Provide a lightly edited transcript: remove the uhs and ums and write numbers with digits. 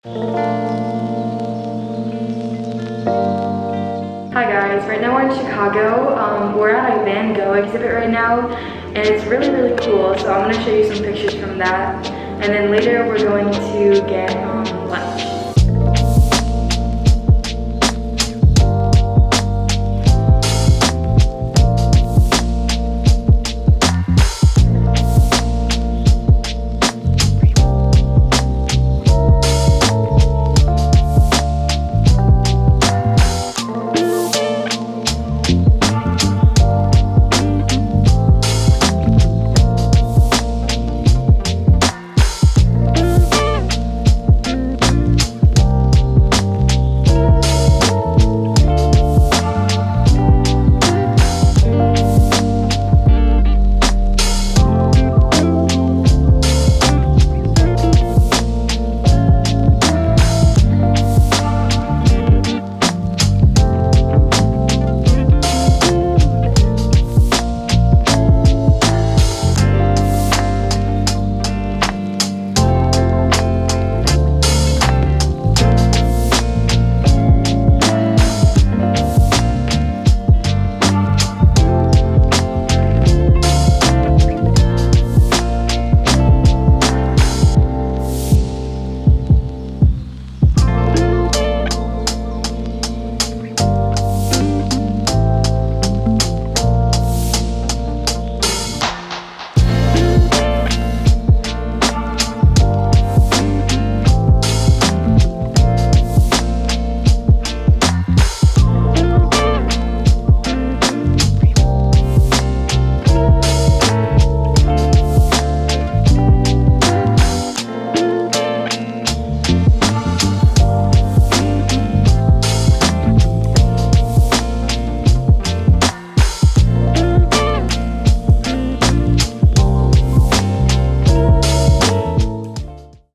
Hi guys, right now we're in Chicago. We're at a Van Gogh exhibit right now, and it's really, really cool. So I'm gonna show you some pictures from that. And then later we're going to get